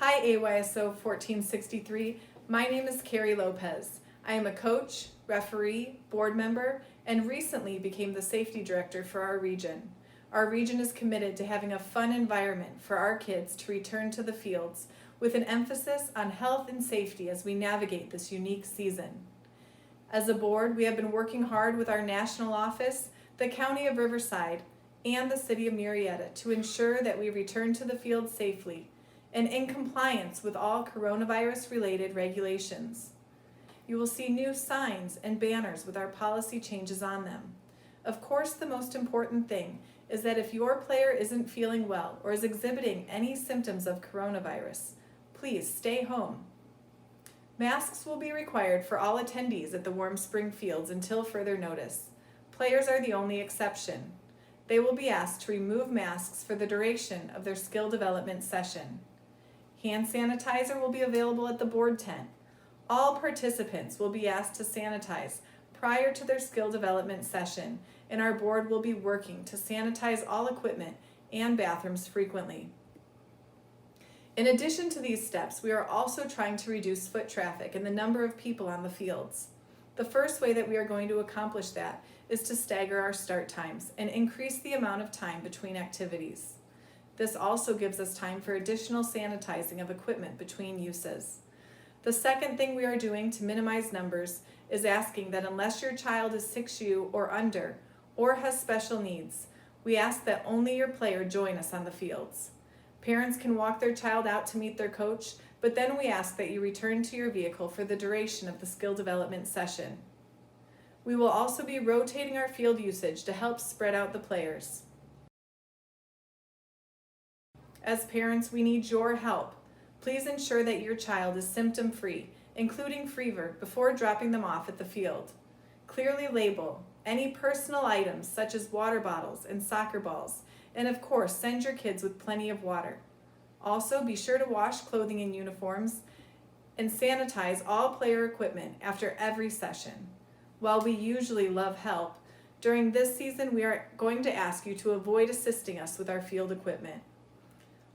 Hi AYSO 1463, my name is Carrie Lopez. I am a coach, referee, board member, and recently became the safety director for our region. Our region is committed to having a fun environment for our kids to return to the fields with an emphasis on health and safety as we navigate this unique season. As a board, we have been working hard with our national office, the County of Riverside, and the City of Murrieta to ensure that we return to the field safely and in compliance with all coronavirus-related regulations. You will see new signs and banners with our policy changes on them. Of course, the most important thing is that if your player isn't feeling well or is exhibiting any symptoms of coronavirus, please stay home. Masks will be required for all attendees at the Warm Spring Fields until further notice. Players are the only exception. They will be asked to remove masks for the duration of their skill development session. Hand sanitizer will be available at the board tent. All participants will be asked to sanitize prior to their skill development session, and our board will be working to sanitize all equipment and bathrooms frequently. In addition to these steps, we are also trying to reduce foot traffic and the number of people on the fields. The first way that we are going to accomplish that is to stagger our start times and increase the amount of time between activities. This also gives us time for additional sanitizing of equipment between uses. The second thing we are doing to minimize numbers is asking that unless your child is 6U or under or has special needs, we ask that only your player join us on the fields. Parents can walk their child out to meet their coach, but then we ask that you return to your vehicle for the duration of the skill development session. We will also be rotating our field usage to help spread out the players. As parents, we need your help. Please ensure that your child is symptom-free, including fever, before dropping them off at the field. Clearly label any personal items such as water bottles and soccer balls, and of course, send your kids with plenty of water. Also, be sure to wash clothing and uniforms and sanitize all player equipment after every session. While we usually love help, during this season we are going to ask you to avoid assisting us with our field equipment.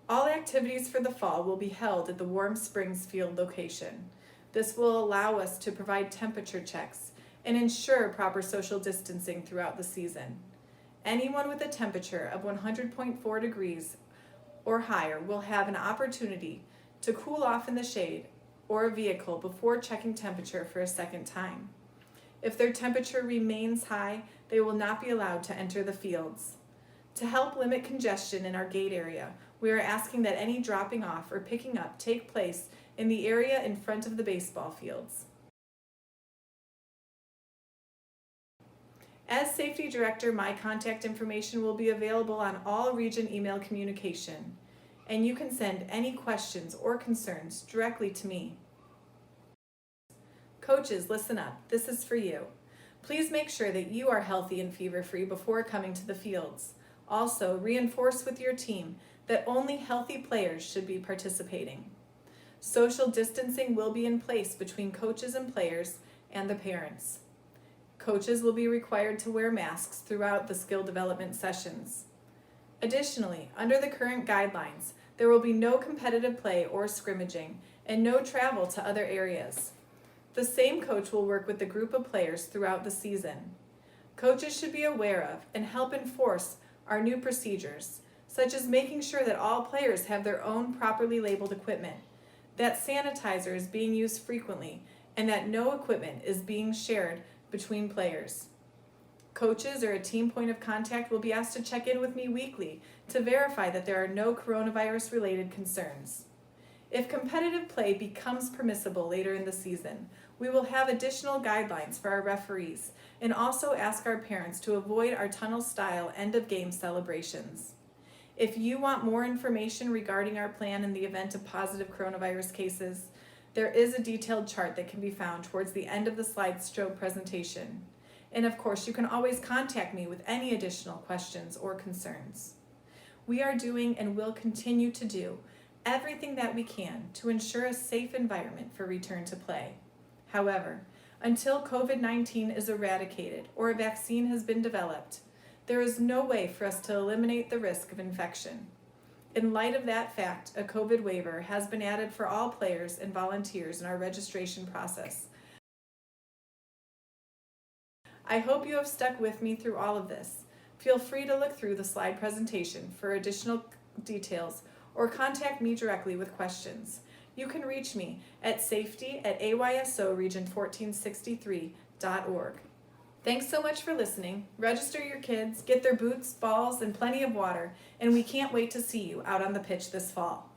All activities for the fall will be held at the Warm Springs Field location. This will allow us to provide temperature checks and ensure proper social distancing throughout the season. Anyone with a temperature of 100.4 degrees or higher will have an opportunity to cool off in the shade or a vehicle before checking temperature for a second time. If their temperature remains high, they will not be allowed to enter the fields. To help limit congestion in our gate area, we are asking that any dropping off or picking up take place in the area in front of the baseball fields. As Safety Director, my contact information will be available on all region email communication, and you can send any questions or concerns directly to me. Coaches, listen up. This is for you. Please make sure that you are healthy and fever-free before coming to the fields. Also, reinforce with your team that only healthy players should be participating. Social distancing will be in place between coaches and players and the parents. Coaches will be required to wear masks throughout the skill development sessions. Additionally, under the current guidelines, there will be no competitive play or scrimmaging and no travel to other areas. The same coach will work with the group of players throughout the season. Coaches should be aware of and help enforce our new procedures, such as making sure that all players have their own properly labeled equipment, that sanitizer is being used frequently, and that no equipment is being shared between players. Coaches or a team point of contact will be asked to check in with me weekly to verify that there are no coronavirus-related concerns. If competitive play becomes permissible later in the season, we will have additional guidelines for our referees and also ask our parents to avoid our tunnel-style end-of-game celebrations. If you want more information regarding our plan in the event of positive coronavirus cases, there is a detailed chart that can be found towards the end of the slideshow presentation. And of course, you can always contact me with any additional questions or concerns. We are doing and will continue to do everything that we can to ensure a safe environment for return to play. However, until COVID-19 is eradicated or a vaccine has been developed, there is no way for us to eliminate the risk of infection. In light of that fact, a COVID waiver has been added for all players and volunteers in our registration process. I hope you have stuck with me through all of this. Feel free to look through the slide presentation for additional details or contact me directly with questions. You can reach me at safety@aysoregion1463.org. Thanks so much for listening. Register your kids, get their boots, balls, and plenty of water, and we can't wait to see you out on the pitch this fall.